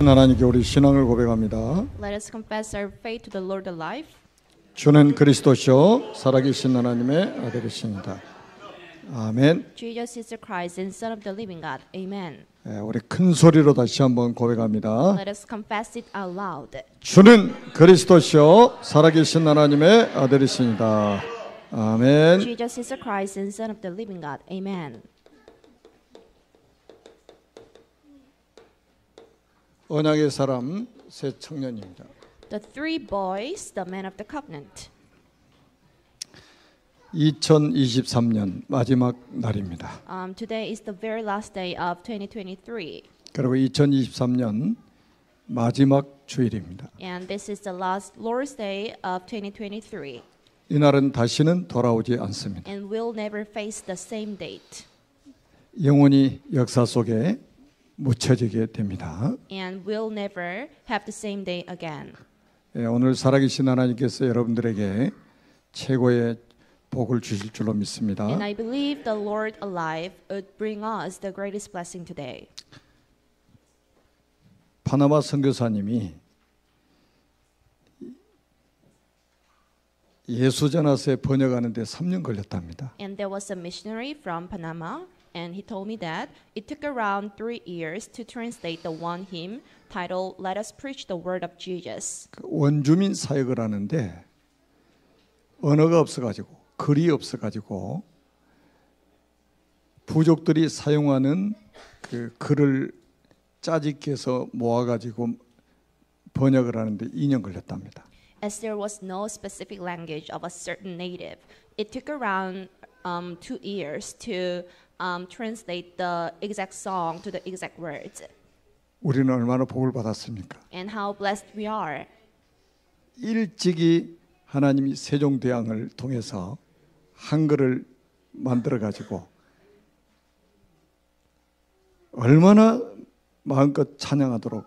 하나님께 우리 신앙을 고백합니다. Let us confess our faith to the Lord alive. 주는 그리스도시요 살아계신 하나님의 아들이십니다. 아멘. Jesus is the Christ and Son of the living God. Amen. 우리 큰 소리로 다시 한번 고백합니다. Let us confess it out loud. 주는 그리스도시요 살아계신 하나님의 아들이십니다. 아멘. Jesus is the Christ and Son of the living God. Amen. 언약의 사람 새 청년입니다. The three boys, the men of the covenant. 2023년 마지막 날입니다. Today is the very last day of 2023. 그리고 2023년 마지막 주일입니다. And this is the last Lord's Day of 2023. 이날은 다시는 돌아오지 않습니다. And we'll never face the same date. 영원히 역사 속에 묻혀지게 됩니다. And we'll never have the same day again. 오늘 살아계신 하나님께서 여러분들에게 최고의 복을 주실 줄로 믿습니다. And I believe the Lord alive would bring us the greatest blessing today. 파나마 선교사님이 예수전화서에 번역하는데 3년 걸렸답니다. And there was a missionary from Panama, and he told me that it took around 3 years to translate the one hymn titled "Let Us Preach the Word of Jesus." 원주민 사역을 하는데 언어가 없어가지고 글이 없어가지고 부족들이 사용하는 그 글을 짜집게서 모아가지고 번역을 하는데 2년 걸렸답니다. As there was no specific language of a certain native, it took around 2 years to translate the exact song to the exact words. 우리는 얼마나 복을 받았습니까? And how blessed we are. 일찍이 하나님이 세종대왕을 통해서 한글을 만들어 가지고 얼마나 마음껏 찬양하도록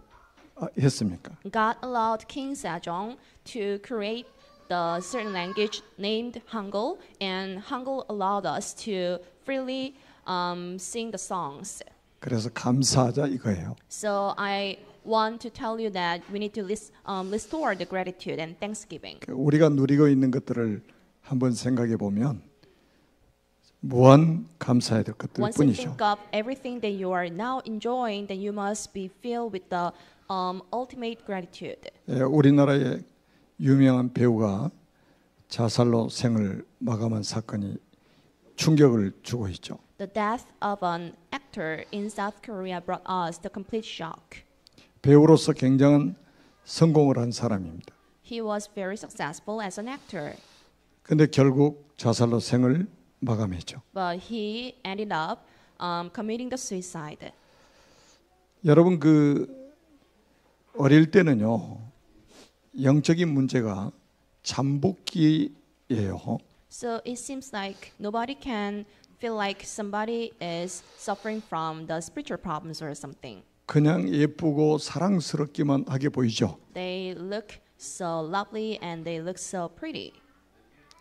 했습니까? God allowed King Sejong to create the certain language named Hangul, and Hangul allowed us to freely sing the songs. 그래서 감사하자 이거예요. So I want to tell you that we need to restore the gratitude and thanksgiving. 우리가 누리고 있는 것들을 한번 생각해 보면 무한 감사해야 될 것들 Once you 뿐이죠. think of everything that you are now enjoying, then you must be filled with the ultimate gratitude. 우리나라의 유명한 배우가 자살로 생을 마감한 사건이 충격을 주고 있죠. The death of an actor in South Korea brought us the complete shock. 배우로서 굉장한 성공을 한 사람입니다. He was very successful as an actor, 근데 결국 자살로 생을 마감했죠. but he ended up committing the suicide. 여러분 어릴 때는요 영적인 문제가 잠복기예요. So it seems like nobody can feel like somebody is suffering from the spiritual problems or something. 그냥 예쁘고 사랑스럽기만 하게 보이죠. They look so lovely and they look so pretty.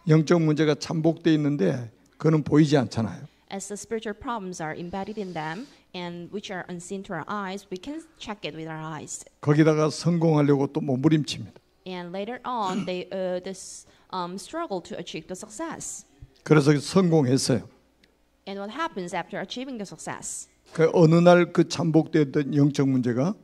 영적 문제가 잠복돼 있는데 그는 보이지 않잖아요. As the spiritual problems are embedded in them and which are unseen to our eyes, we can check it with our eyes. 거기다가 성공하려고 또 몸부림칩니다. And later on, they struggle to achieve the success. 그래서 성공했어요. And what happens after achieving the success? 그 어느 날 그 잠복되었던 영적 문제가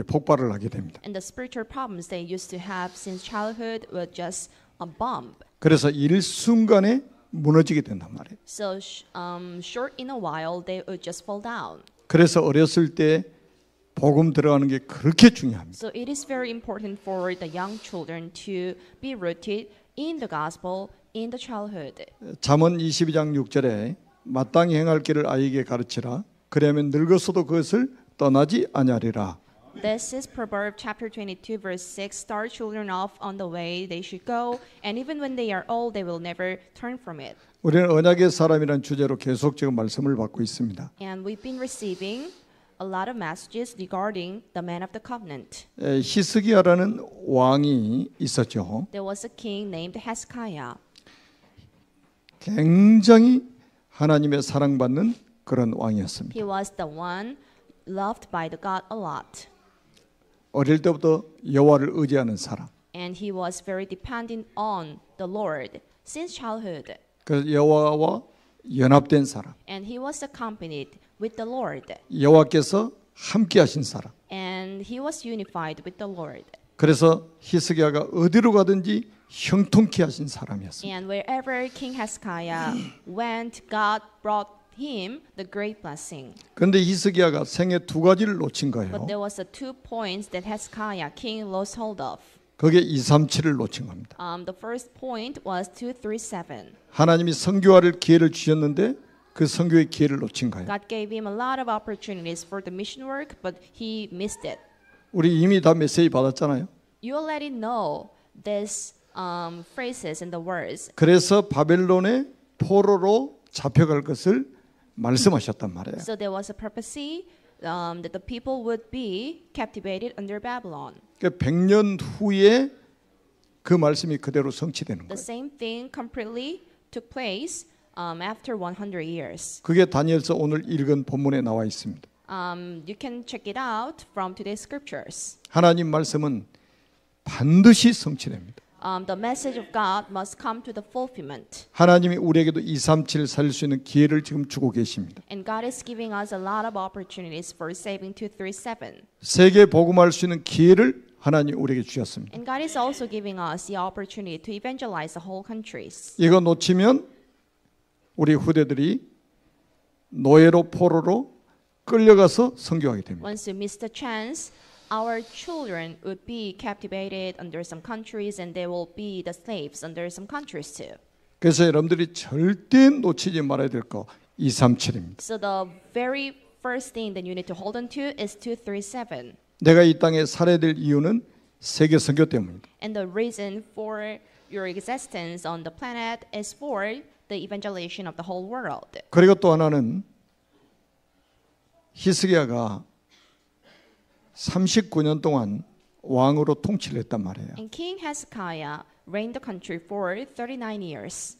폭발을 하게 됩니다. And the spiritual problems they used to have since childhood were just a bomb. 그래서 일순간에 무너지게 된단 말이에요. So short in a while, they would just fall down. 그래서 어렸을 때 복음 들어가는 게 그렇게 중요합니다. So it is very important for the young children to be rooted in the gospel in the childhood. 잠언 22장 6절에 마땅히 행할 길을 아이에게 가르치라. 그러면 늙어서도 그것을 떠나지 아니하리라. This is Proverbs chapter 22 verse 6. Start children off on the way they should go, and even when they are old, they will never turn from it. 우리는 언약의 사람이라는 주제로 계속 지금 말씀을 받고 있습니다. And we've been receiving a lot of messages regarding the man of the covenant. 히스기야라는 왕이 있었죠. There was a king named Hezekiah. 굉장히 하나님의 사랑받는 그런 왕이었습니다. He was the one loved by the God a lot. 어릴 때부터 여호와를 의지하는 사람. and he was very dependent on the Lord since childhood. 그래서 여호와와 연합된 사람. And he was accompanied with the Lord. 여호와께서 함께하신 사람. And he was unified with the Lord. 그래서 히스기야가 어디로 가든지 형통케 하신 사람이었습니다. And wherever King Hezekiah went, God brought him the great blessing. 그런데 히스기야가 생애 두 가지를 놓친 거예요. But there was 2 points that Hezekiah king lost hold of. 그게 237을 놓친 겁니다. The first point was 237. 하나님이 선교할 기회를 주셨는데 그 선교의 기회를 놓친 거예요. God gave him a lot of opportunities for the mission work, but he missed it. 우리 이미 다 메시지 받았잖아요. You already know these phrases and the words. 그래서 바벨론의 포로로 잡혀갈 것을 말씀하셨단 말이에요. So there was a prophecy that the people would be captivated under Babylon. 그러니까 100년 후에 그 말씀이 그대로 성취되는 The 거예요. same thing completely took place after 100 years. 그게 다니엘서 오늘 읽은 본문에 나와 있습니다. You can check it out from today's scriptures. 하나님 말씀은 반드시 성취됩니다. The message of God must come to the fulfillment. 하나님이 우리에게도 237 살릴 수 있는 기회를 지금 주고 계십니다. And God is giving us a lot of opportunities for saving 237. 세계 복음할 수 있는 기회를 하나님 우리에게 주셨습니다. And God is also giving us the opportunity to evangelize the whole countries. 이거 놓치면 우리 후대들이 노예로 포로로 끌려가서 선교하게 됩니다. Once you miss the chance, our children would be captivated under some countries and they will be the slaves under some countries too. 그래서 여러분들이 절대 놓치지 말아야 될 거 237입니다. So the very first thing that you need to hold on to is 237. 내가 이 땅에 살아야 될 이유는 세계 선교 때문입니다. And the reason for your existence on the planet is for the evangelization of the whole world. 그리고 또 하나는 히스기야가 39년 동안 왕으로 통치를 했단 말이에요. And King Hezekiah reigned the country for 39 years.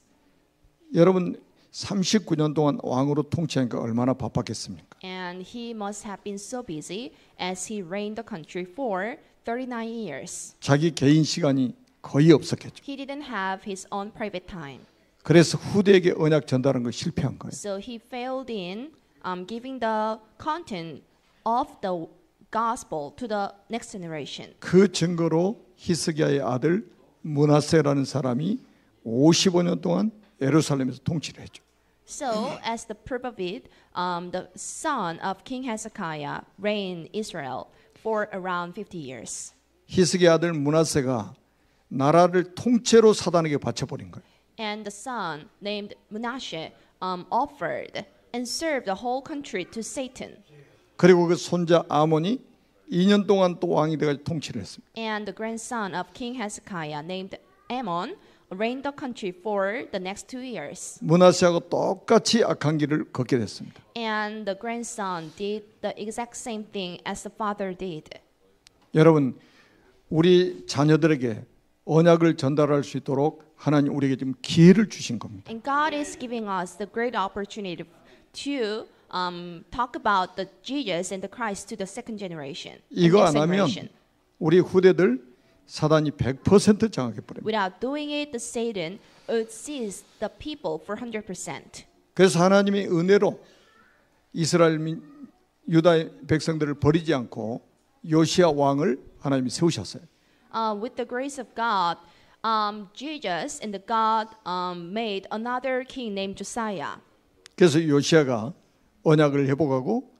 여러분 39년 동안 왕으로 통치하니까 얼마나 바빴겠습니까? And he must have been so busy as he reigned the country for 39 years. 자기 개인 시간이 거의 없었겠죠. He didn't have his own private time. 그래서 후대에게 언약 전달한 거 실패한 거예요. So he failed in giving the content of the gospel to the next generation. 그 증거로 히스기야의 아들 므낫세라는 사람이 55년 동안 예루살렘에서 통치를 했죠. So, as the proof of it, the son of King Hezekiah reigned Israel for around 50 years. 히스기야 아들 므낫세가 나라를 통째로 사단에게 바쳐버린 거예요. And the son named Manasseh offered and served the whole country to Satan. 그리고 그 손자 아몬이 2년 동안 또 왕이 돼가지고 통치를 했습니다. And the grandson of King Hezekiah named Ammon reigned the country for the next 2 years. 므낫세하고 똑같이 악한 길을 걷게 됐습니다. And the grandson did the exact same thing as the father did. 여러분, 우리 자녀들에게 언약을 전달할 수 있도록 하나님 우리에게 지금 기회를 주신 겁니다. And God is giving us the great opportunity to talk about the Jesus and the Christ to the second generation. and 이거 next 안 하면 generation. 우리 후대들 사단이 100% 장악해 버립니다. Without doing it, the Satan would seize the people for 100%. 그래서 하나님의 은혜로 이스라엘 유다 백성들을 버리지 않고 요시야 왕을 하나님이 세우셨어요. With the grace of God, Jesus and the God made another king named Josiah. 그래서 요시야가 언약을 회복하고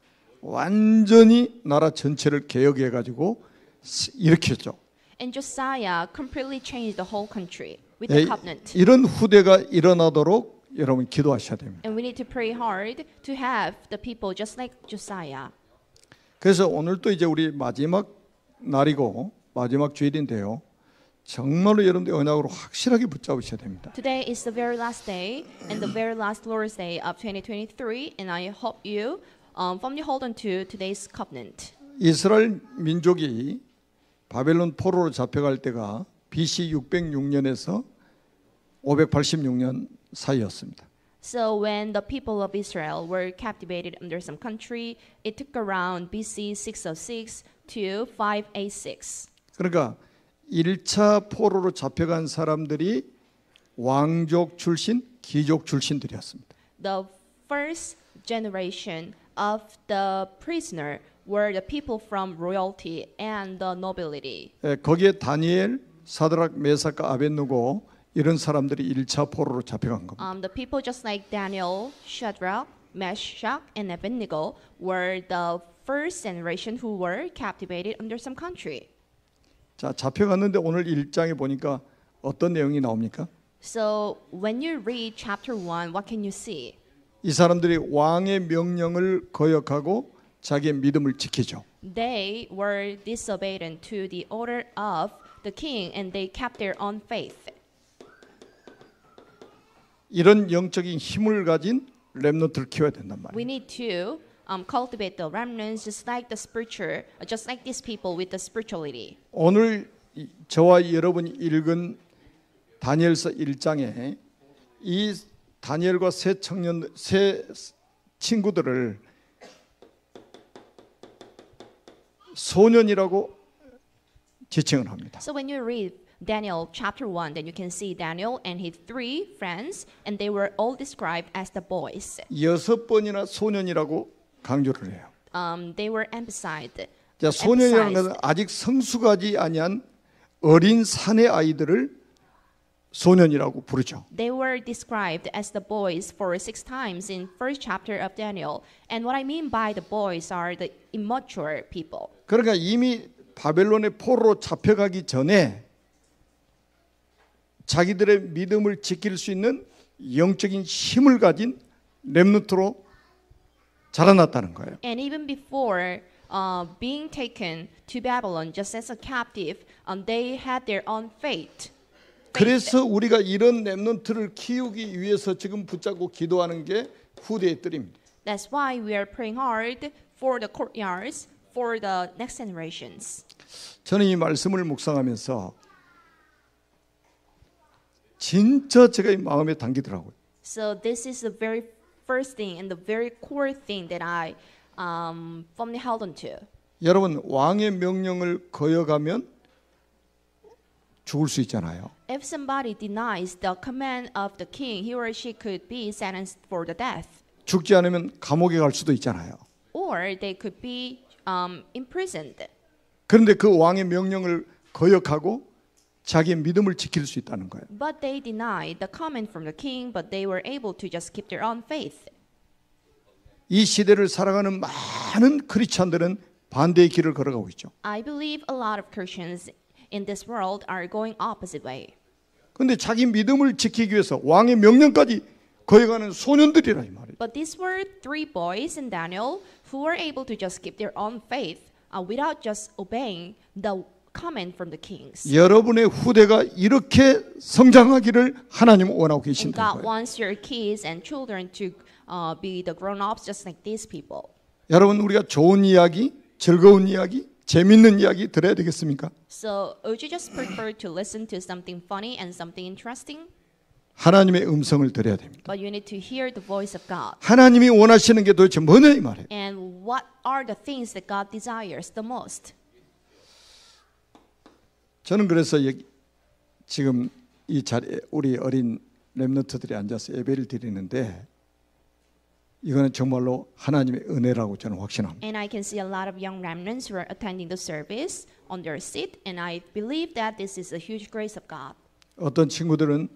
완전히 나라 전체를 개혁해 가지고 일으켰죠. And Josiah completely changed the whole country with the covenant. 이런 후대가 일어나도록 여러분 기도하셔야 됩니다. And we need to pray hard to have the people just like Josiah. 그래서 오늘도 이제 우리 마지막 날이고 마지막 주일인데요. 정말로 여러분들 언약으로 확실하게 붙잡으셔야 됩니다. Today is the very last day and the very last Lord's Day of 2023, and I hope you firmly hold on to today's covenant. 이스라엘 민족이 바벨론 포로로 잡혀갈 때가 BC 606년에서 586년 사이였습니다. So when the people of Israel were captivated under some country, it took around BC 606 to 586. 그러니까 1차 포로로 잡혀간 사람들이 왕족 출신, 귀족 출신들이었습니다. The first generation of the prisoner were the people from royalty and the nobility. 거기에 다니엘, 사드락, 메삭과 아벳느고 이런 사람들이 1차 포로로 잡혀간 겁니다. The people just like Daniel, Shadrach, Meshach, and Abednego were the first generation who were captivated under some country. 자, 잡혀갔는데 오늘 1장에 보니까 어떤 내용이 나옵니까? So when you read chapter 1, what can you see? 이 사람들이 왕의 명령을 거역하고 자기의 믿음을 지키죠. They were disobedient to the order of the king and they kept their own faith. 이런 영적인 힘을 가진 렘넌트를 키워야 된단 말이에요. We need to cultivate the remnants just like the spiritual, just like these people with the spirituality. 오늘 저와 여러분이 읽은 다니엘서 1장에 이 다니엘과 세 친구들을 소년이라고 지칭을 합니다. So when you read Daniel chapter 1, then you can see Daniel and his three friends, and they were all described as the boys. 6번이나 소년이라고 강조를 해요. They were emphasized. 자, 소년이라는 것은 아직 성숙하지 아니한 어린 사내 아이들을 소년이라고 부르죠. They were described as the boys for 6 times in first chapter of Daniel. And what I mean by the boys are the immature people. 그러니까 이미 바벨론의 포로로 잡혀가기 전에 자기들의 믿음을 지킬 수 있는 영적인 힘을 가진 렘넌트로 자라났다는 거예요. And even before being taken to Babylon just as a captive, they had their own faith. 그래서 우리가 이런 렘넌트를 키우기 위해서 지금 붙잡고 기도하는 게 후대의 뜰입니다. That's why we are praying hard for the courtyards for the next generations. 저는 이 말씀을 묵상하면서 진짜 제가 이 마음에 당기더라고요. So this is the very first thing and the very core thing that I firmly held on to. 여러분, 왕의 명령을 거역하면 죽을 수 있잖아요. If somebody denies the command of the king, he or she could be sentenced for the death. 죽지 않으면 감옥에 갈 수도 있잖아요. Or they could be imprisoned. 그런데 그 왕의 명령을 거역하고 자기의 믿음을 지킬 수 있다는 거예요. But they denied the command from the king, but they were able to just keep their own faith. 이 시대를 살아가는 많은 크리스찬들은 반대의 길을 걸어가고 있죠. I believe a lot of Christians in this world are going opposite way. 그런데 자기 믿음을 지키기 위해서 왕의 명령까지 거역하는 소년들이라 이 말이에요. But these were 3 boys in Daniel who were able to just keep their own faith without just obeying the command from the kings. 여러분의 후대가 이렇게 성장하기를 하나님은 원하고 And 계신다는 God 거예요. wants your kids and children to be the grown-ups just like these people. 여러분, 우리가 좋은 이야기, 즐거운 이야기, 재밌는 이야기 들어야 되겠습니까? So would you just prefer to listen to something funny and something interesting? 하나님의 음성을 들어야 됩니다. But you need to hear the voice of God. 하나님이 원하시는 게 도대체 뭐냐 이 말이에요. And what are the things that God desires the most? 저는 그래서 지금 이 자리에 우리 어린 렘넌트들이 앉아서 예배를 드리는데 이거는 정말로 하나님의 은혜라고 저는 확신합니다. And I can see a lot of young remnants who are attending the service on their seat, and I believe that this is a huge grace of God. 어떤 친구들은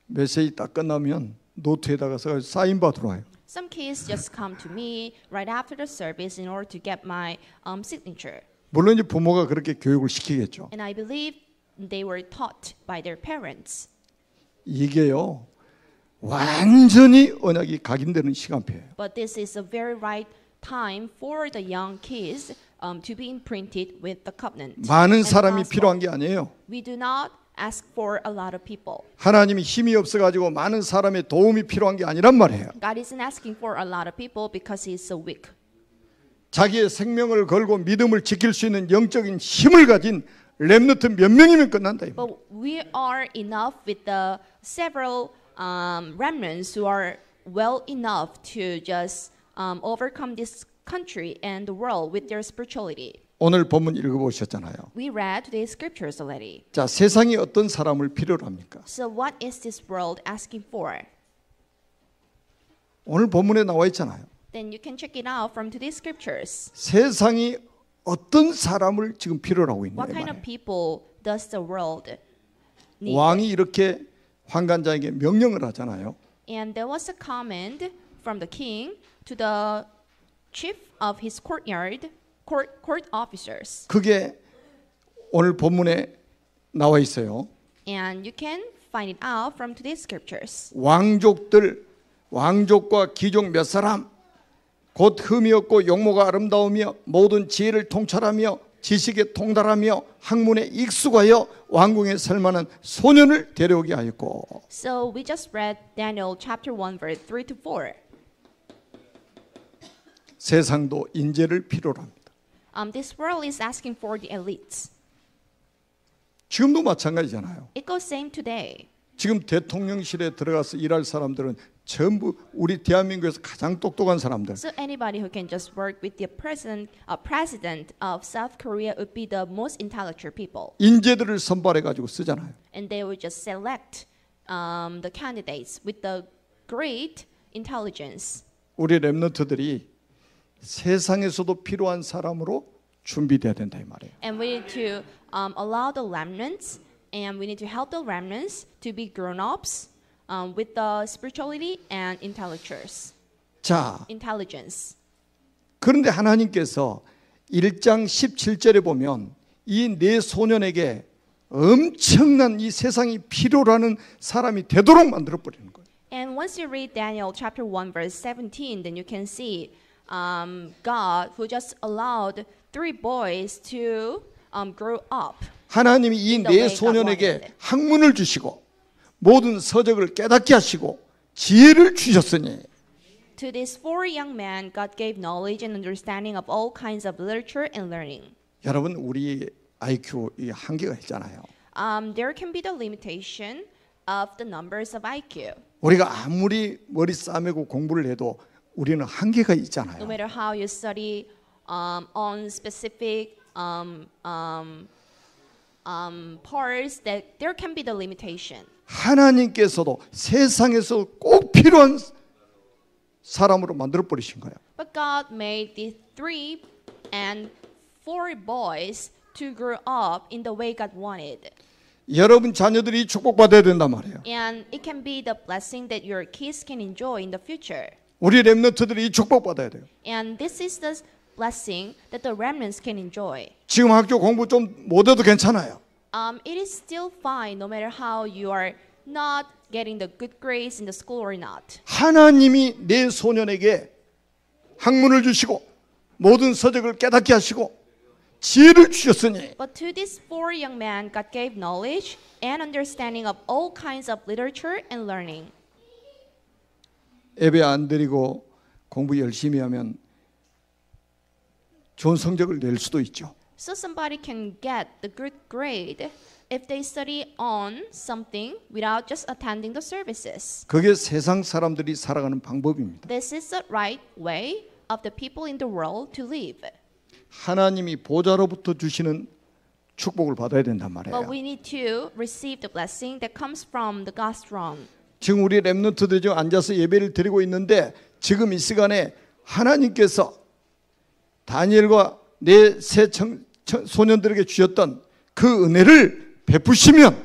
메시지 딱 끝나면 노트에다가 써서 사인 받으러 와요. Some kids just come to me right after the service in order to get my signature. 물론 이제 부모가 그렇게 교육을 시키겠죠. And I believe they were taught by their parents. 이게요 완전히 언약이 각인되는 시간표예요. But this is a very right time for the young kids to be imprinted with the covenant. 많은 and the 사람이 gospel. 필요한 게 아니에요. We do not ask for a lot of people. 하나님이 힘이 없어가지고 많은 사람의 도움이 필요한 게 아니란 말이에요. God isn't asking for a lot of people because He is so weak. 자기의 생명을 걸고 믿음을 지킬 수 있는 영적인 힘을 가진 렘넌트 몇 명이면 끝난다. 이 말이에요. But we are enough with the several remnants who are well enough to just overcome this country and the world with their spirituality. 오늘 본문 읽어보셨잖아요. We read today's scriptures already. 자, 세상이 어떤 사람을 필요로 합니까? So what is this world asking for? 오늘 본문에 나와 있잖아요. Then you can check it out from today's scriptures. 세상이 어떤 사람을 지금 필요로 하고 있냐 What kind of people does the world need? 왕이 이렇게 환관장에게 명령을 하잖아요. And there was a command from the king to the chief of his court officers. 그게 오늘 본문에 나와 있어요. And you can find it out from today's scriptures. 왕족과 귀족 몇 사람 곧 흠이 없고 용모가 아름다우며 모든 지혜를 통찰하며 지식에 통달하며 학문에 익숙하여 왕궁에 설 만한 소년을 데려오게 하였고. So we just read Daniel chapter 1 verse 3 to 4. 세상도 인재를 필요로 합니다. This world is asking for the elites. 지금도 마찬가지잖아요. It goes same today. 지금 대통령실에 들어가서 일할 사람들은 전부 우리 대한민국에서 가장 똑똑한 사람들. So anybody who can just work with the president of South Korea would be the most intelligent people. 인재들을 선발해 가지고 쓰잖아요. And they would just select the candidates with the great intelligence. 우리 렘넌트들이 세상에서도 필요한 사람으로 준비돼야 된다 이 말이에요. And we need to allow the remnants, and we need to help the remnants to be grown-ups with the spirituality and 자, intelligence. 그런데 하나님께서 1장 17절에 보면 이 네 소년에게 엄청난 이 세상이 필요로 하는 사람이 되도록 만들어 버리는 거예요. And once you read Daniel chapter 1 verse 17, then you can see God who just allowed 3 boys to grow up. 하나님이 이 네 소년에게 학문을 주시고 모든 서적을 깨닫게 하시고 지혜를 주셨으니 To these 4 young men, God gave knowledge and understanding of all kinds of literature and learning. 여러분 우리 IQ 이 한계가 있잖아요. There can be the limitation of the numbers of IQ. 우리가 아무리 머리 싸매고 공부를 해도 우리는 한계가 No 있잖아요. matter how you study on specific parts, that there can be the limitation. 하나님께서도 세상에서 꼭 필요한 사람으로 만들어 버리신 거예요. But God made the 3 and 4 boys to grow up in the way God wanted. 여러분 자녀들이 축복받아야 된단 말이에요. And it can be the blessing that your kids can enjoy in the future. 우리 렘넌트들이 축복받아야 돼요. And this is the blessing that the remnants can enjoy. 지금 학교 공부 좀 못해도 괜찮아요. It is still fine no matter how you are not getting the good grades in the school or not. 하나님이 내 소년에게 학문을 주시고 모든 서적을 깨닫게 하시고 지혜를 주셨으니 But to these 4 young men, God gave knowledge and understanding of all kinds of literature and learning. 예배 안 드리고 공부 열심히 하면 좋은 성적을 낼 수도 있죠. So somebody can get the good grade if they study on something without just attending the services. 그게 세상 사람들이 살아가는 방법입니다. This is the right way of the people in the world to live. 하나님이 보좌로부터 주시는 축복을 받아야 된단 말이에요. But we need to receive the blessing that comes from the God's throne. 지금 우리 렘넌트들 중 앉아서 예배를 드리고 있는데 지금 이 시간에 하나님께서 다니엘과 네 세 소년들에게 주셨던 그 은혜를 베푸시면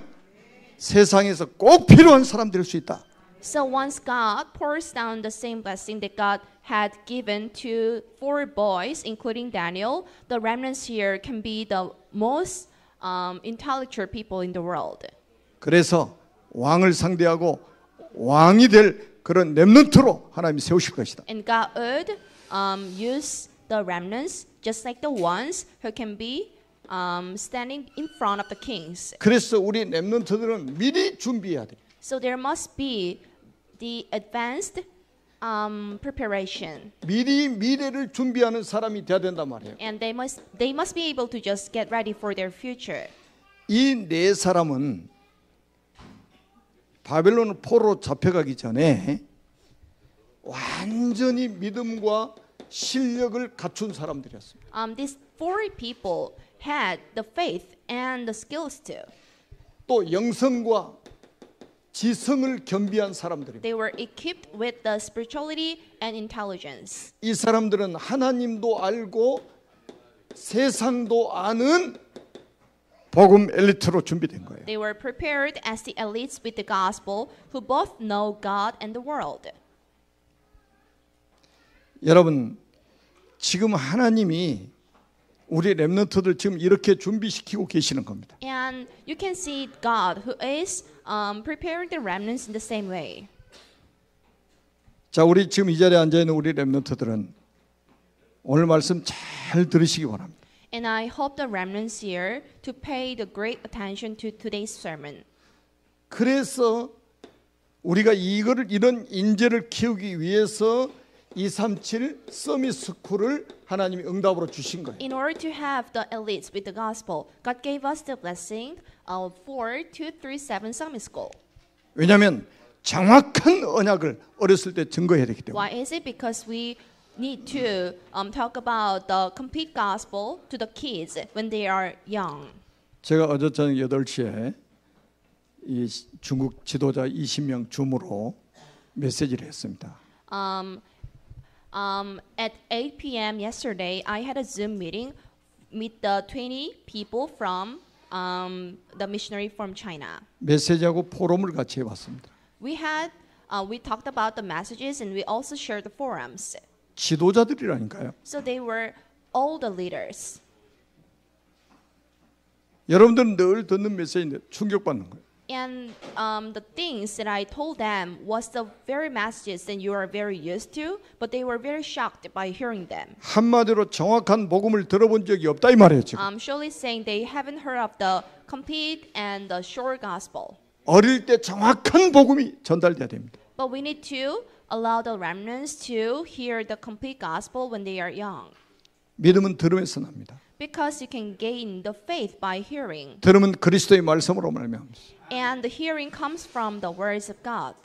세상에서 꼭 필요한 사람 될 수 있다. So once God pours down the same blessing that God had given to 4 boys, including Daniel, the remnants here can be the most intelligent people in the world. 그래서 왕을 상대하고 왕이 될 그런 렘넌트로 하나님이 세우실 것이다. And God would use the remnants just like the ones who can be standing in front of the kings. 그래서 우리 렘넌트들은 미리 준비해야 돼. So there must be the advanced preparation. 미리 미래를 준비하는 사람이 돼야 된단 말이에요. And they must be able to just get ready for their future. 이 네 사람은 바벨론 포로로 잡혀가기 전에 완전히 믿음과 실력을 갖춘 사람들이었습니다. These 4 people had the faith and the skills too. 또 영성과 지성을 겸비한 사람들입니다. They were equipped with the spirituality and intelligence. 이 사람들은 하나님도 알고 세상도 아는 복음 엘리트로 준비된 거예요. They were prepared as the elites with the gospel who both know God and the world. 여러분, 지금 하나님이 우리 렘넌트들 지금 이렇게 준비시키고 계시는 겁니다. And you can see God who is preparing the remnants in the same way. 자, 우리 지금 이 자리에 앉아 있는 우리 렘넌트들은 오늘 말씀 잘 들으시기 바랍니다. And I hope the remnants here to pay the great attention to today's sermon. 그래서 우리가 이런 인재를 키우기 위해서 237 서밋 스쿨을 하나님이 응답으로 주신 거예요. In order to have the elites with the gospel, God gave us the blessing of 4237 Summit School. 왜냐하면 정확한 언약을 어렸을 때 증거해야 되기 때문에. Why is it? Because we need to talk about the complete gospel to the kids when they are young. 제가 어제 저녁 8시에 이 중국 지도자 20명 줌으로 메시지를 했습니다. At 8 p.m. yesterday, I had a Zoom meeting with the 20 people from the missionary from China. 메시지하고 포럼을 같이 해봤습니다. We talked about the messages and we also shared the forums. 지도자들이라니까요. So they were all the leaders. 여러분들은 늘 듣는 메시지인데 충격받는 거예요. And the things that I told them was the very messages that you are very used to, but they were very shocked by hearing them. 한마디로 정확한 복음을 들어본 적이 없다 이 말이에요 지금. Surely saying they haven't heard of the complete and the sure gospel. 어릴 때 정확한 복음이 전달돼야 됩니다. But we need to allow the remnants to hear the complete gospel when they are young. 믿음은 들음에서 납니다. Because you can gain the faith by hearing. 들음은 그리스도의 말씀으로 말미암습니다. And the hearing comes from the words of God.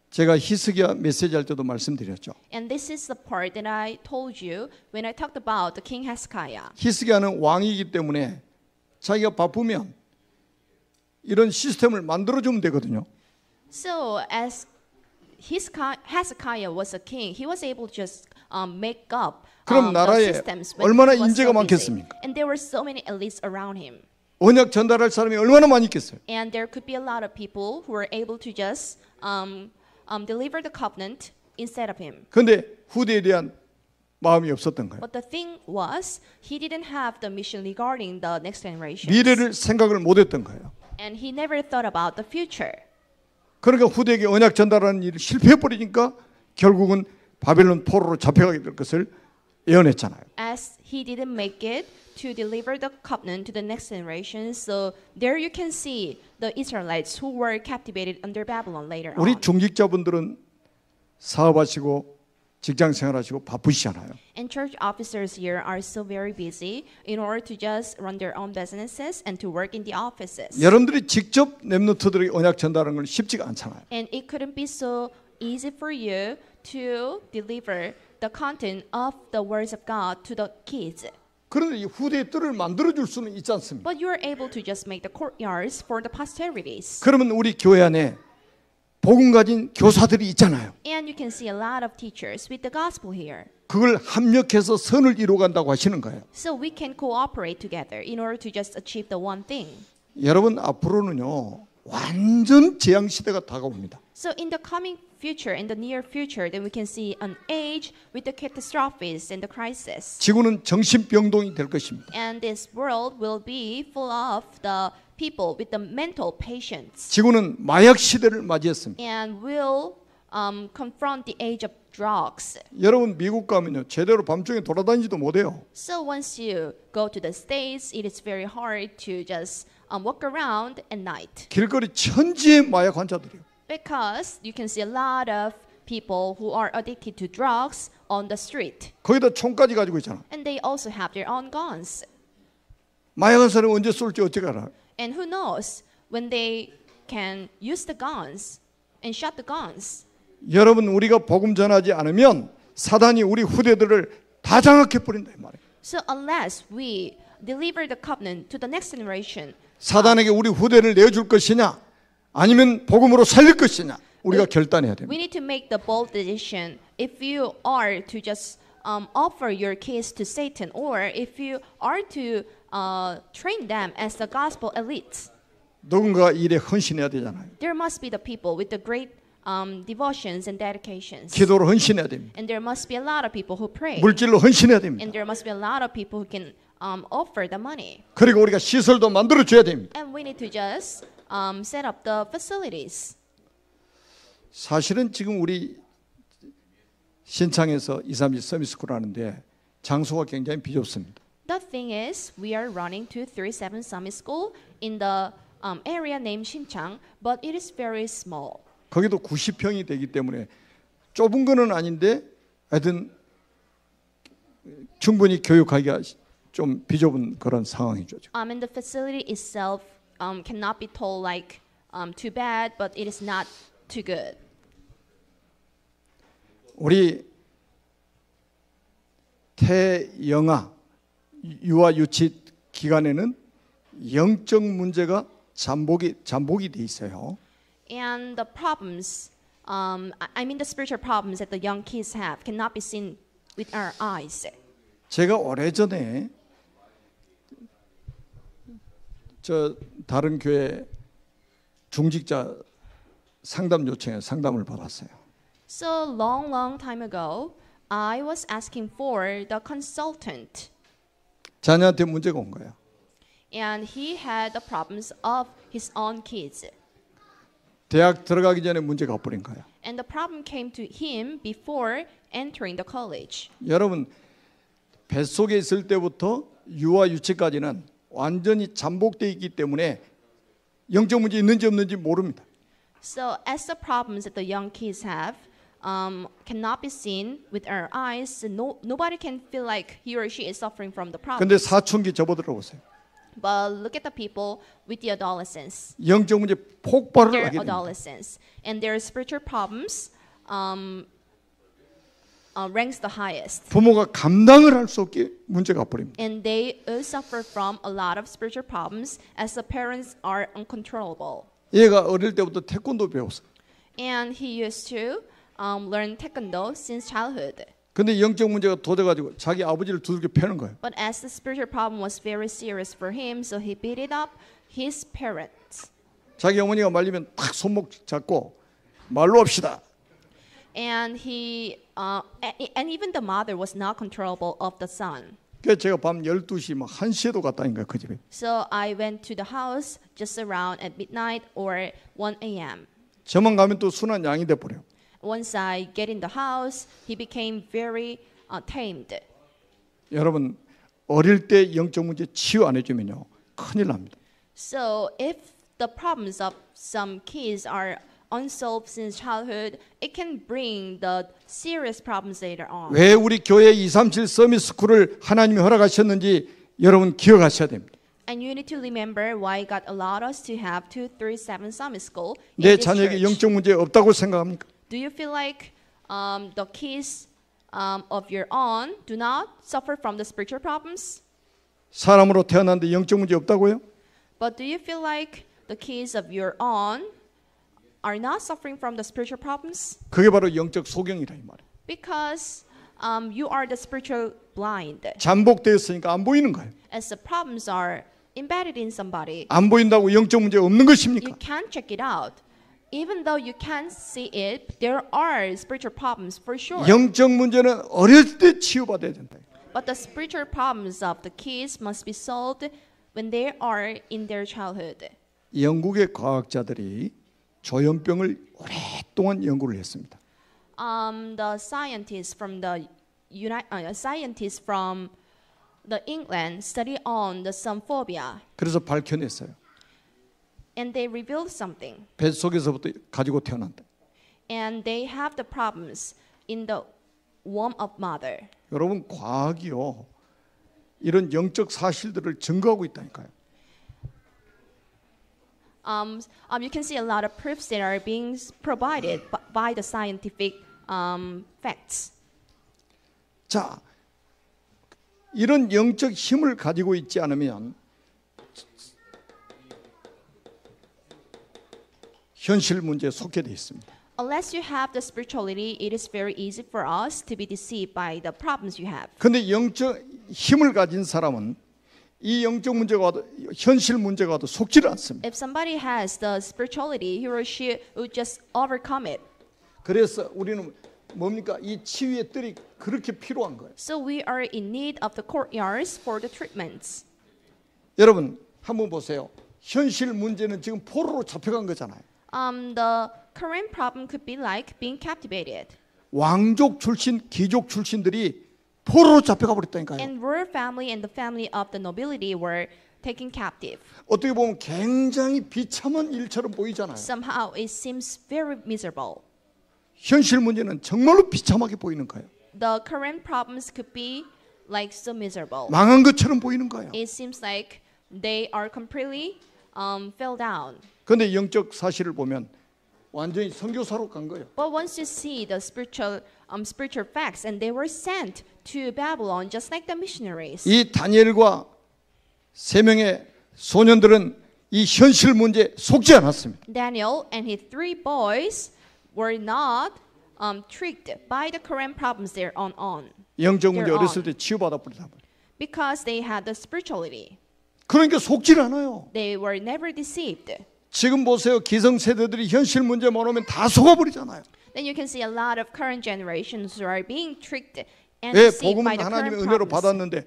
제가 히스기야 메시지 할 때도 말씀드렸죠. And this is the part that I told you when I talked about the King Hezekiah. 히스기야는 왕이기 때문에 자기가 바쁘면 이런 시스템을 만들어주면 되거든요. So as Hezekiah was a king, he was able to just make up 그럼 the 나라에 systems when 얼마나 he was 인재가 so busy. 많겠습니까? And there were so many elites around him. 언약 전달할 사람이 얼마나 많이 있겠어요? And there could be a lot of people who were able to just deliver the covenant instead of him. 그런데 후대에 대한 마음이 없었던 거예요. But the thing was, he didn't have the mission regarding the next generation. 미래를 생각을 못했던 거예요. And he never thought about the future. 그러니까 후대에게 언약 전달하는 일을 실패해버리니까 결국은 바벨론 포로로 잡혀가게 될 것을 예언했잖아요. As he didn't make it to deliver the covenant to the next generation, so there you can see the Israelites who were captivated under Babylon later 우리 on. 중직자분들은 사업하시고 직장 생활하시고 바쁘시잖아요. And church officers here are so very busy in order to just run their own businesses and to work in the offices. 여러분들이 직접 렘넌트들에게 언약 전달하는 건 쉽지가 않잖아요. And it couldn't be so easy for you to deliver the content of the words of God to the kids. 그런데 이 후대의 뜰을 만들어줄 수는 있지 않습니까? But you are able to just make the courtyards for the posterities. 그러면 우리 교회 안에 복음 가진 교사들이 있잖아요. And you can see a lot of teachers with the gospel here. 그걸 합력해서 선을 이루어간다고 하시는 거예요. So we can cooperate together in order to just achieve the one thing. 여러분 앞으로는요 완전 재앙 시대가 다가옵니다. So in the coming future, in the near future, then we can see an age with the catastrophes and the crisis. 지구는 정신병동이 될 것입니다. And this world will be full of the people with the mental patients. 지구는 마약 시대를 맞이했습니다. And will confront the age of drugs. 여러분 미국 가면요 제대로 밤중에 돌아다니지도 못해요. So once you go to the States, it is very hard to just walk around at night. 길거리 천지의 마약 환자들이요. Because you can see a lot of people who are addicted to drugs on the street. 거기다 총까지 가지고 있잖아. And they also have their own guns. 마약한 사람이 언제 쏠지 어떻게 알아? And who knows, when they can use the guns and shot the guns. 여러분 우리가 복음 전하지 않으면 사단이 우리 후대들을 다 장악해 버린다 이 말이에요. So unless we deliver the covenant to the next generation, 사단에게 우리 후대를 내줄 것이냐 아니면 복음으로 살릴 것이냐 우리가 결단해야 됩니다. we need to make the bold decision if you are to just offer your case to Satan, or if you are to train them as the gospel elites. 누군가 일에 헌신해야 되잖아요. There must be the people with the great devotions and dedications. 기도로 헌신해야 됩니다. And there must be a lot of people who pray. 물질로 헌신해야 됩니다. And there must be a lot of people who can offer the money. 그리고 우리가 시설도 만들어 줘야 됩니다. And we need to just set up the facilities. 사실은 지금 우리 신창에서 237 서밋스쿨 하는데 장소가 굉장히 비좁습니다. The thing is, we are running 237 Summit School in the area named Shinchang, but it is very small. 거기도 90평이 되기 때문에 좁은 거는 아닌데 하여튼 충분히 교육하기가 좀 비좁은 그런 상황이죠. And the facility itself cannot be told like too bad, but it is not too good. 우리 태영아 유아 유치 기간에는 영적 문제가 잠복이 돼 있어요. And the problems, I mean the spiritual problems that the young kids have cannot be seen with our eyes. 제가 오래전에 저 다른 교회 중직자 상담 요청에 상담을 받았어요. So long time ago, I was asking for the consultant, 자녀한테 문제가 온 거예요. and he had the problems of his own kids. 대학 들어가기 전에 문제가 엎어린 거예요. And the problem came to him before entering the college. 여러분 뱃속에 있을 때부터 유아 유치까지는 완전히 잠복되어 있기 때문에 영적 문제 있는지 없는지 모릅니다. So as the problems that the young kids have cannot be seen with our eyes, nobody can feel like he or she is suffering from the problem. 근데 사춘기 접어들어 보세요. But look at the people with the adolescents. 영적 문제 폭발을 They're 하게 됩니다. adolescents, and their spiritual problems ranks the highest. 부모가 감당을 할 수 없게 문제가 엎어립니다. And they suffer from a lot of spiritual problems as the parents are uncontrollable. 얘가 어릴 때부터 태권도 배웠어요. And he used to learn taekwondo since childhood. 근데 영적 문제가 도져가지고 자기 아버지를 두들겨 패는 거예요. But as the spiritual problem was very serious for him, so he beat it up his parents. 자기 어머니가 말리면 탁 손목 잡고 말로 합시다. And and even the mother was not controllable of the son. 그래서 제가 밤 12시 막 1시에도 갔다니까 그 집에. So I went to the house just around at midnight or 1 a.m. 저만 가면 또 순한 양이 돼 버려요. Once I get in the house, he became very tamed. 여러분 어릴 때 영적 문제 치유 안 해주면요 큰일 납니다. So if the problems of some kids are unsolved since childhood, it can bring the serious problems later on. 왜 우리 교회 237 서밋 스쿨을 하나님이 허락하셨는지 여러분 기억하셔야 됩니다. And you need to remember why God allowed us to have 237 Summit School in 내 this 자녀에게 church. 영적 문제 없다고 생각합니까? Do you feel like the kids of your own do not suffer from the spiritual problems? 사람으로 태어났는데 영적 문제 없다고요? But do you feel like the kids of your own are not suffering from the spiritual problems? 그게 바로 영적 소경이라 이 말이에요. Because you are the spiritual blind. 잠복되었으니까 안 보이는 거예요. As the problems are embedded in somebody, 안 보인다고 영적 문제 없는 you 것입니까? can't check it out. Even though you can't see it, there are spiritual problems for sure. 영적 문제는 어릴 때 치유받아야 된다. But the spiritual problems of the kids must be solved when they are in their childhood. 영국의 과학자들이 조현병을 오랫동안 연구를 했습니다. The scientists from the England study on the xenophobia, 그래서 밝혀냈어요. and they revealed something. 뱃속에서부터 가지고 태어난다. And they have the problems in the womb of mother. 여러분 과학이요. 이런 영적 사실들을 증거하고 있다니까요. You can see a lot of proofs that are being provided by the scientific facts. 자, 이런 영적 힘을 가지고 있지 않으면 현실 문제에 속게 돼 있습니다. Unless you have the spirituality, it is very easy for us to be deceived by the problems you have. 근데 영적 힘을 가진 사람은 이 영적 문제가 와도 현실 문제가 와도 속지를 않습니다. If somebody has the spirituality, he or she will just overcome it. 그래서 우리는 뭡니까? 이 치유의 뜰이 그렇게 필요한 거예요. So we are in need of the courtyards for the treatments. 여러분 한번 보세요. 현실 문제는 지금 포로로 잡혀간 거잖아요. The current problem could be like being captivated. 왕족 출신, 귀족 출신들이 포로로 잡혀가 버렸다니까요. And royal family and the family of the nobility were taken captive. 어떻게 보면 굉장히 비참한 일처럼 보이잖아요. Somehow it seems very miserable. 현실 문제는 정말로 비참하게 보이는 거예요. The current problems could be like so miserable. 망한 것처럼 보이는 거예요. It seems like they are completely fell down. 그런데 영적 사실을 보면 완전히 선교사로 간 거예요. But once you see the spiritual facts, and they were sent to Babylon just like the missionaries. 이 다니엘과 세 명의 소년들은 이 현실 문제에 속지 않았습니다. Daniel and his 3 boys were not tricked by the current problems they're on 영적 문제 They're 어렸을 on. 때 치유받아 버리다. because they had the spirituality. 그러니까 속질 않아요. They were never deceived. 지금 보세요. 기성세대들이 현실 문제만 오면 다 속아버리잖아요. Then you can see a lot of current generations who are being tricked and 왜 deceived by 복음은 the 하나님의 current 은혜로 problems. 받았는데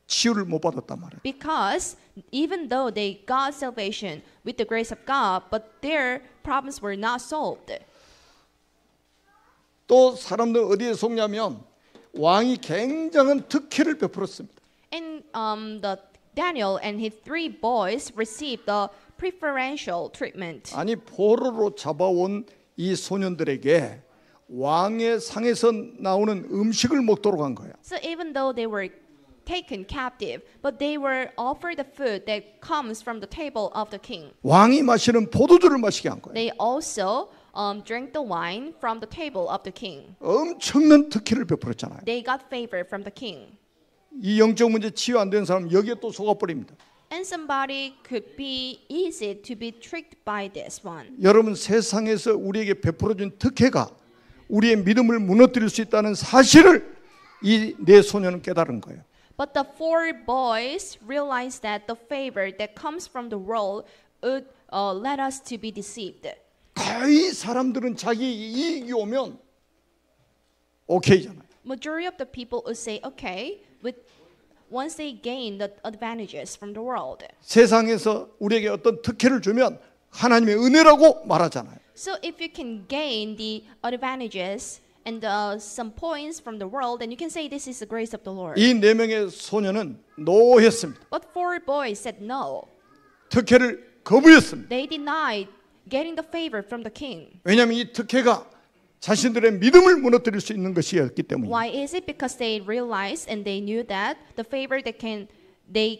치유를 못 받았단 말이에요. Because even though they got salvation with the grace of God, but their problems were not solved. 또 사람들 어디에 속냐면 왕이 굉장한 특혜를 베풀었습니다. And the Daniel and his 3 boys received the preferential treatment. 아니 포로로 잡아온 이 소년들에게 왕의 상에서 나오는 음식을 먹도록 한 거예요. So even though they were taken captive, but they were offered the food that comes from the table of the king. 왕이 마시는 포도주를 마시게 한 거예요. They also drank the wine from the table of the king. 엄청난 특혜를 베풀었잖아요. They got favor from the king. 이 영적 문제 치유 안 된 사람 여기에 또 속아버립니다. And somebody could be easy to be tricked by this one. 여러분 세상에서 우리에게 베풀어준 특혜가 우리의 믿음을 무너뜨릴 수 있다는 사실을 이 네 소년은 깨달은 거예요. But the 4 boys realized that the favor that comes from the world would let us to be deceived. 거의 사람들은 자기 이익이 오면 오케이잖아요. Majority of the people would say, okay, once they gain the advantages from the world. 세상에서 우리에게 어떤 특혜를 주면 하나님의 은혜라고 말하잖아요. So if you can gain the advantages and some points from the world, then you can say this is the grace of the Lord. 이 네 명의 소년은 노했습니다. But 4 boys said no. 특혜를 거부했습니다. They denied getting the favor from the king. 왜냐하면 이 특혜가 자신들의 믿음을 무너뜨릴 수 있는 것이었기 때문입니다. Why is it? Because they realized and they knew that the favor they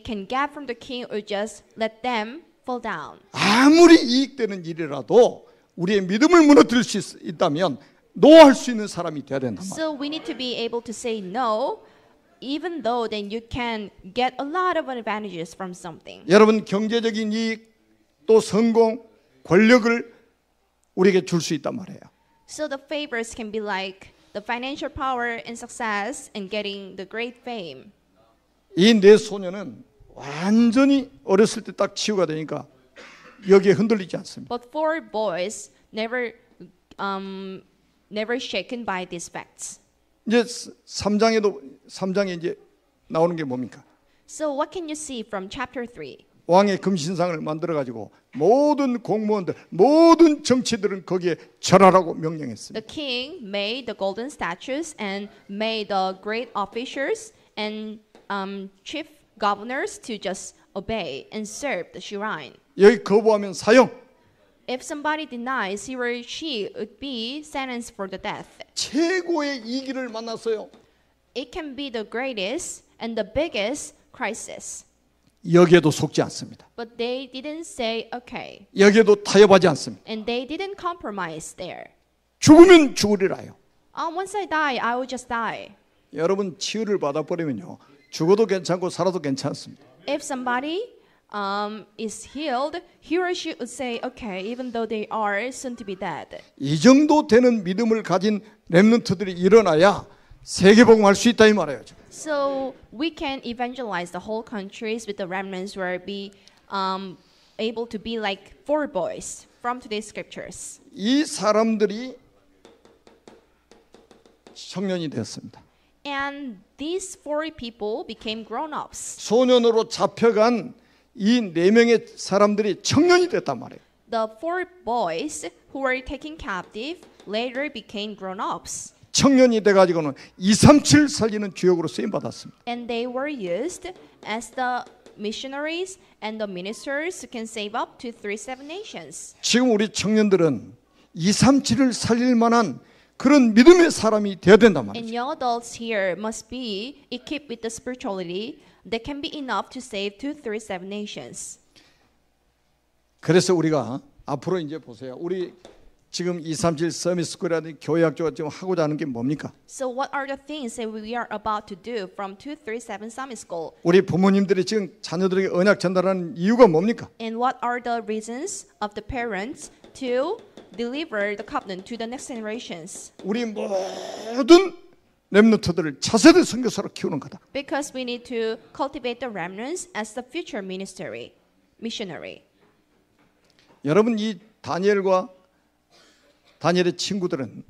can get from the king would just let them fall down. 아무리 이익되는 일이라도 우리의 믿음을 무너뜨릴 수 있다면 노할 수 있는 사람이 돼야 된단 말이에요. So we need to be able to say no, even though then you can get a lot of advantages from something. 여러분 경제적인 이익 또 성공, 권력을 우리에게 줄 수 있단 말이에요. So the favors can be like the financial power and success and getting the great fame. 이 네 소년은 완전히 어렸을 때 딱 치유가 되니까 여기에 흔들리지 않습니다. But 4 boys never shaken by these facts. 이제 3장에 이제 나오는 게 뭡니까? So what can you see from chapter 3? 왕의 금신상을 만들어 가지고 모든 공무원들, 모든 정치들은 거기에 절하라고 명령했습니다. The king made the golden statues and made the great officers and chief governors to just obey and serve the shrine. 여기 거부하면 사형. If somebody denies, he or she would be sentenced for the death. 최고의 이기를 만났어요. It can be the greatest and the biggest crisis. 여기에도 속지 않습니다. But they didn't say okay. 여기에도 타협하지 않습니다. And they didn't compromise there. 죽으면 죽으리라요. Once I die, I will just die. 여러분 치유를 받아버리면요, 죽어도 괜찮고 살아도 괜찮습니다. If somebody is healed, he or she would say okay, even though they are soon to be dead. 이 정도 되는 믿음을 가진 렘넌트들이 일어나야 세계복음할 수 있다 이 말이에요. So we can evangelize the whole countries with the remnants where be able to be like four boys from today's scriptures. 이 사람들이 청년이 되었습니다. And these four people became grown-ups. 소년으로 잡혀간 이 네 명의 사람들이 청년이 됐단 말이에요. The four boys who were taken captive later became grown-ups. 청년이 돼가지고는 237 살리는 주역으로 쓰임 받았습니다. And they were used as the missionaries and the ministers who can save up to 37 nations. 지금 우리 청년들은 237을 살릴 만한 그런 믿음의 사람이 되어야 된단 And 말이죠. young adults here must be equipped with the spirituality that can be enough to save 237 nations. 그래서 우리가 앞으로 이제 보세요. 우리 지금 237 서밋스쿨이라든지 교회학교가 지금 하고자 하는 게 뭡니까? So what are the things that we are about to do from 237 Summit School? 우리 부모님들이 지금 자녀들에게 언약 전달하는 이유가 뭡니까? And what are the reasons of the parents to deliver the covenant to the next generations? 우리 모든 렘넌트들을 차세대 선교사로 키우는 거다. Because we need to cultivate the remnants as the future missionary. 여러분 이 다니엘의 친구들은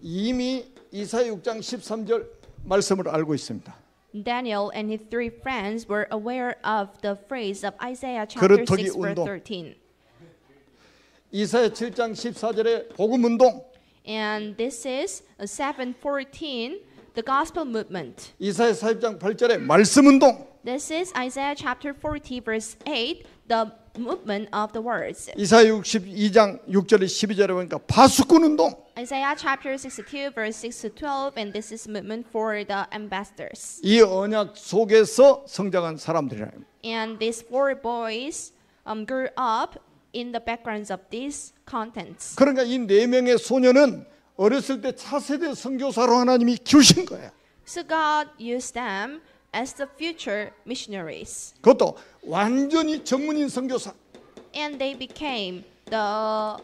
이미 이사야 6장 13절 말씀을 알고 있습니다. Daniel and his three friends were aware of the phrase of Isaiah chapter 6 그렇더기 verse 운동. 13. 이사야 7장 14절에 복음 운동, And this is 7:14, the gospel movement. 이사야 40장 8절에 말씀 운동, This is Isaiah chapter 40 verse 8, the movement of the words. 이사야 62장 6절에 12절에 보니까 파수꾼 운동. Isaiah chapter 62 verse 6 to 12, and this is movement for the ambassadors. 이 언약 속에서 성장한 사람들이라요. And these four boys grew up in the backgrounds of these contents. 그러니까 이 네 명의 소년은 어렸을 때 차세대 선교사로 하나님이 키우신 거예요. So God used them as the future missionaries. 그것도 완전히 전문인 선교사. And they became the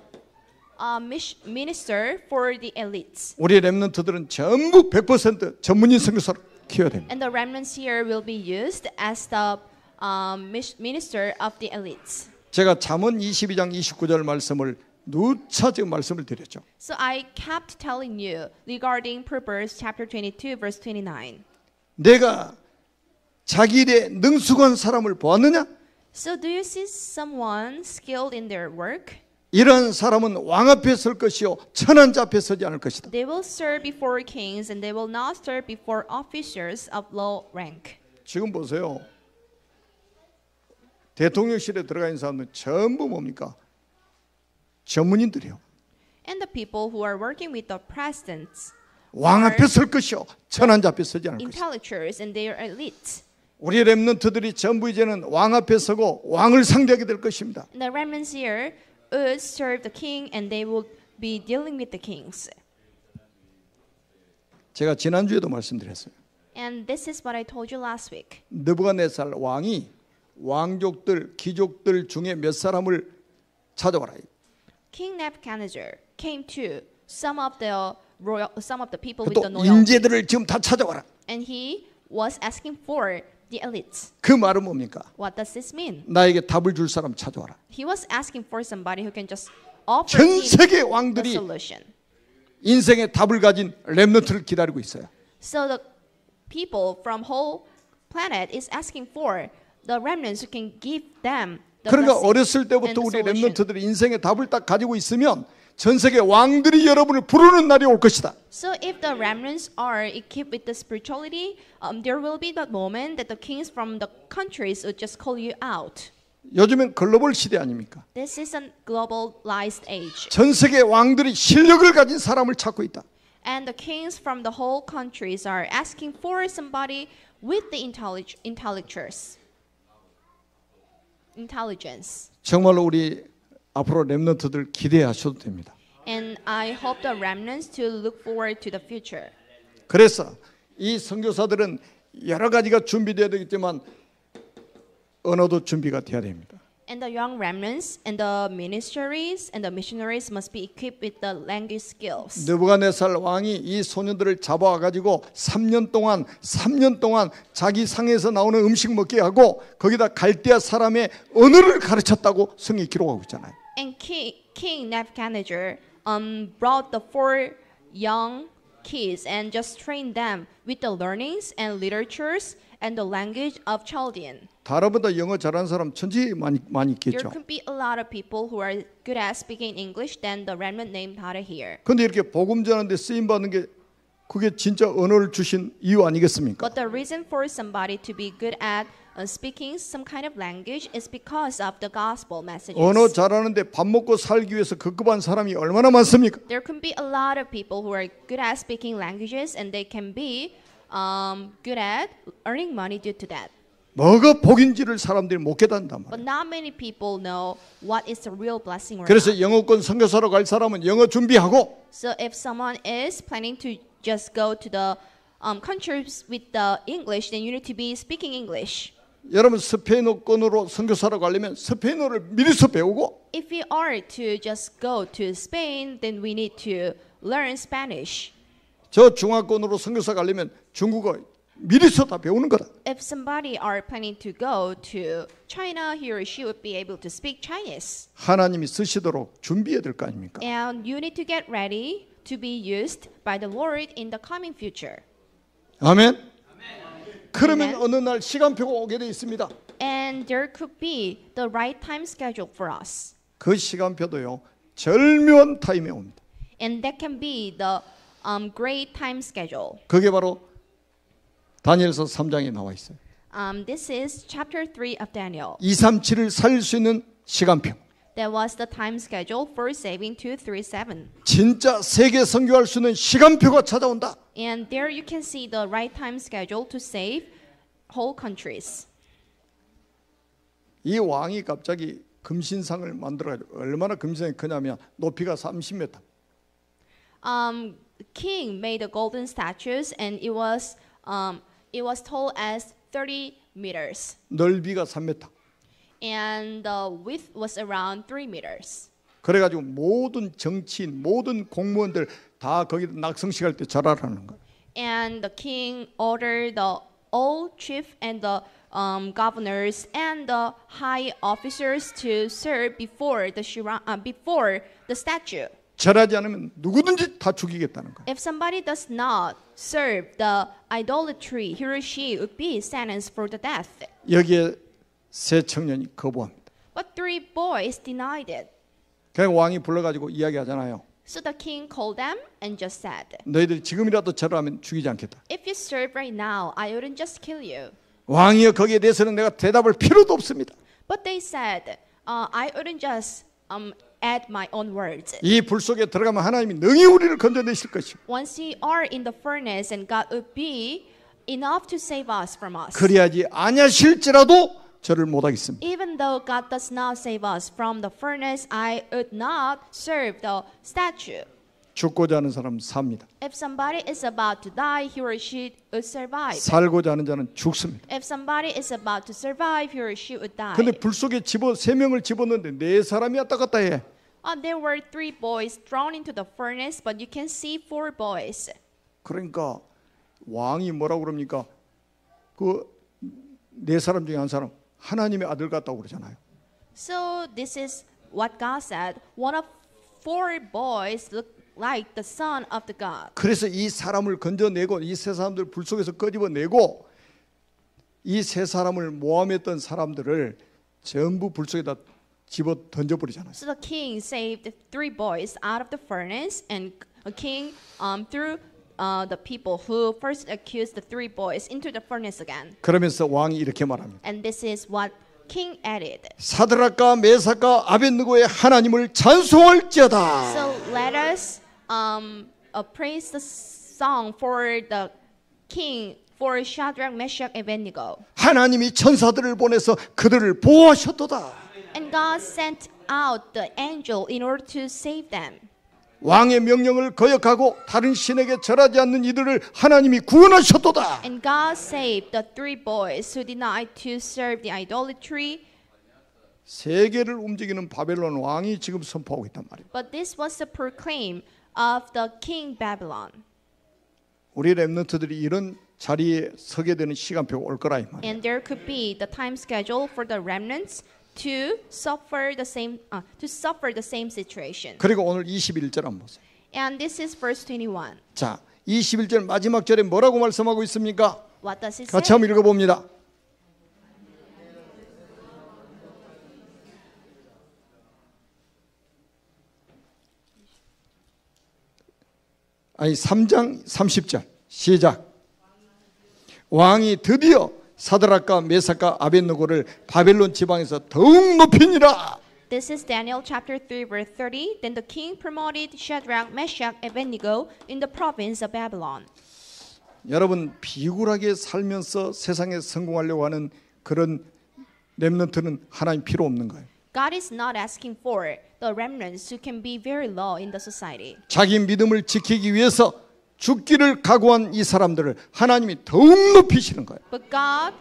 minister for the elites. 우리 렘넌트들은 전부 100% 전문인 선교사로 키워야 됩니다. And the remnants here will be used as the minister of the elites. 제가 잠언 22장 29절 말씀을 누차 지금 말씀을 드렸죠. So I kept telling you regarding Proverbs chapter 22 verse 29. 내가 자기 일에 능숙한 사람을 보았느냐? So do you see someone skilled in their work? 이러한 사람은 왕 앞에 설 것이요 천한 자 앞에 서지 않을 것이다. They will serve before kings and they will not serve before officers of low rank. 지금 보세요. 대통령실에 들어가 있는 사람들 전부 뭡니까? 전문인들이요. And the people who are working with the presidents 왕 앞에 설 것이요 천한 자 앞에 서지 않을 것이다. intellectuals and they are elites. 우리 렘넌트들이 전부 이제는 왕 앞에 서고 왕을 상대하게 될 것입니다. And the remnants here would serve the king and they will be dealing with the kings. 제가 지난주에도 말씀드렸어요. And this is what I told you last week. 느부갓네살 왕이 왕족들, 귀족들 중에 몇 사람을 찾아와라. King Nebuchadnezzar came to some of the people with 또 the loyalty. 인재들을 지금 다 찾아와라. And he was asking for the elites. 그 말은 뭡니까? What does this mean? 나에게 답을 줄 사람 찾아와라. He was asking for somebody who can just offer 전 him 세계 the 왕들이 solution. 인생의 답을 가진 렘넌트를 기다리고 있어요. So the people from whole planet is asking for the remnants who can give them the 그러니까 blessing 어렸을 and 때부터 the 우리 solution. 렘넌트들이 인생의 답을 딱 가지고 있으면 전 세계 왕들이 여러분을 부르는 날이 올 것이다. So if the remnants are equipped with the spirituality, there will be that moment that the kings from the countries would just call you out. 요즘엔 글로벌 시대 아닙니까? This is a globalized age. 전 세계 왕들이 실력을 가진 사람을 찾고 있다. And the kings from the whole countries are asking for somebody with the intellectuals. intelligence. 정말로 우리 앞으로 렘넌트들 기대하셔도 됩니다. And I hope the remnants to look forward to the future. 그래서 이 선교사들은 여러 가지가 준비되어야 되겠지만 언어도 준비가 돼야 됩니다. And the young remnants and the ministries and the missionaries must be equipped with the language skills. 느부갓네살 왕이 이 소년들을 잡아와 가지고 3년 동안 자기 상에서 나오는 음식 먹게 하고 거기다 갈대아 사람의 언어를 가르쳤다고 성경이 기록하고 있잖아요. And King Nebuchadnezzar brought the 4 young kids and just trained them with the learnings and literatures and the language of Chaldean. 다른보다 영어 잘하는 사람 천지 많이 There 있겠죠. could be a lot of people who are good at speaking English than the remnant named Tara here. 근데 이렇게 복음 전하는데 쓰임 받는 게 그게 진짜 언어를 주신 이유 아니겠습니까? But the reason for somebody to be good at speaking some kind of language is because of the gospel messages. 언어 잘하는데 밥 먹고 살기 위해서 급급한 사람이 얼마나 많습니까? There can be a lot of people who are good at speaking languages and they can be good at earning money due to that. 뭐가 복인지를 사람들이 못 깨닫는단 But 말이에요. not many people know what is the real blessing or 그래서 not. 영어권 선교사로 갈 사람은 영어 준비하고 So if someone is planning to just go to the countries with the English, then you need to be speaking English. 여러분 스페인어권으로 선교사로 가려면 스페인어를 미리서 배우고 If we are to just go to Spain, then we need to learn Spanish. 저 중화권으로 선교사 가려면 중국어 미리서 다 배우는 거다. If somebody are planning to go to China, he or she would be able to speak Chinese. 하나님이 쓰시도록 준비해야 될 거 아닙니까? And you need to get ready to be used by the Lord in the coming future. 아멘. 그러면 Amen. 어느 날 시간표가 오게 돼 있습니다. And there could be the right time schedule for us. 그 시간표도요 절묘한 타임에 옵니다. And that can be the great time schedule. 그게 바로 다니엘서 3장에 나와 있어요. This is chapter 3 of Daniel. 237을 살릴 수 있는 시간표. That was the time schedule for saving 237. 진짜 세계 선교할 수 있는 시간표가 찾아온다. And there you can see the right time schedule to save whole countries. 이 왕이 갑자기 금신상을 만들어가지고 얼마나 금신상이 크냐면 높이가 30m. King made the golden statues, and it was tall as 30 meters, 넓이가 3m. and the width was around 3 meters. 그래가지고 모든 정치인, 모든 공무원들 다 거기다 낙성식 할 때 절하라는 거예요. And the king ordered the all chief and the governors and the high officers to serve before the statue. 절하지 않으면 누구든지 다 죽이겠다는 거예요. If somebody does not serve the idolatry, he or she would be sentenced for the death. 여기에 세 청년이 거부합니다. But 3 boys denied it. 그래서 왕이 불러가지고 이야기하잖아요. So the king called them and just said, 너희들이 지금이라도 절하면 죽이지 않겠다. if you serve right now, I wouldn't just kill you. 왕이여 거기에 대해서는 내가 대답할 필요도 없습니다. But they said, I wouldn't just add my own words. 이 불 속에 들어가면 하나님이 능히 우리를 건져내실 것이고 Once we are in the furnace, and God would be enough to save us from us. 그리하지 아니하실지라도 저를 못하겠습니다. Even though God does not save us from the furnace, I would not serve the statue. 죽고자 하는 사람은 삽니다. If somebody is about to die, he or she would survive. 살고자 하는 자는 죽습니다. If somebody is about to survive, he or she would die. 근데 불 속에 세 명을 집었는데 네 사람이 왔다 갔다 해. There were 3 boys thrown into the furnace, but you can see 4 boys. 그러니까 왕이 뭐라고 그럽니까? 그 네 사람 중에 한 사람 하나님의 아들 같다고 그러잖아요. So this is what God said. One of 4 boys looked like the son of the God. 그래서 이 사람을 건져내고 이 세 사람들 불 속에서 끄집어내고 이 세 사람을 모함했던 사람들을 전부 불 속에다 집어 던져버리잖아요. So the king saved the 3 boys out of the furnace, and a king threw the people who first accused the 3 boys into the furnace again. 그러면서 왕이 이렇게 말합니다. And this is what king added. 사드락과 메삭과 아벳느고의 하나님을 찬송할지어다. So let us praise the song for the king for Shadrach, Meshach, Abednego. 하나님이 천사들을 보내서 그들을 보호하셨도다. And God sent out the angel in order to save them. 왕의 명령을 거역하고 다른 신에게 절하지 않는 이들을 하나님이 구원하셨도다. And God saved the 3 boys who denied to serve the idolatry. 세계를 움직이는 바벨론 왕이 지금 선포하고 있단 말이에요. But this was the proclaim of the king Babylon. 우리 렘넌트들이 이런 자리에 서게 되는 시간표가 올 거라 이 말이에요. And there could be the time schedule for the remnants to suffer the same situation. 그리고 오늘 21절 한번 보세요. And this is verse 21. 자, 21절 마지막 절에 뭐라고 말씀하고 있습니까? What does it 같이 say? 한번 읽어봅니다. 아니 3장 30절 시작. 왕이 드디어 사드락과 메삭과 아벳느고를 바벨론 지방에서 더욱 높이니라. This is Daniel chapter 3 verse 30. Then the king promoted Shadrach, Meshach, Abednego in the province of Babylon. 여러분 비굴하게 살면서 세상에 성공하려고 하는 그런 렘넌트는 하나님 필요 없는 거예요. God is not asking for the remnants who can be very low in the society. 자기 믿음을 지키기 위해서 죽기를 각오한 이 사람들을 하나님이 더욱 높이시는 거예요. But God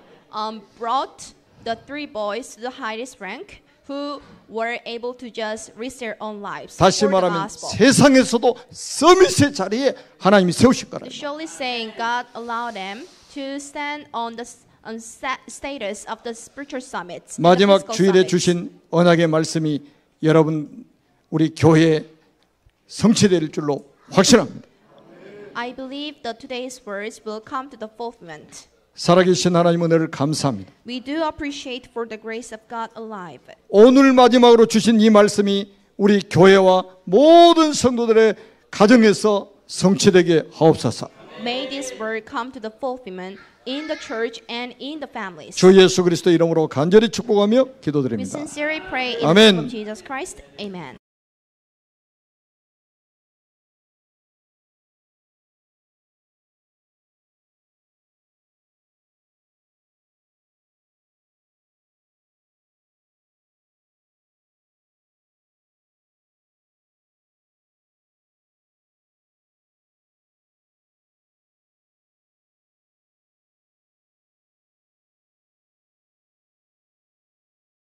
brought the 3 boys to the highest rank who were able to just risk their own lives 다시 for the 말하면 gospel. 세상에서도 서밋의 자리에 하나님이 세우실 거라요. Surely saying God allowed them to stand on the status of the spiritual summits. the 마지막 physical 주일에 summits. 주신 언약의 말씀이 여러분 우리 교회에 성취될 줄로 확신합니다. I believe that today's words will come to the fulfillment. 살아계신 하나님 은혜를 감사합니다. We do appreciate for the grace of God alive. 오늘 마지막으로 주신 이 말씀이 우리 교회와 모든 성도들의 가정에서 성취되게 하옵소서. May this word come to the fulfillment in the church and in the families. 주 예수 그리스도 이름으로 간절히 축복하며 We 기도드립니다. sincerely pray in Amen. the name of Jesus Christ. Amen.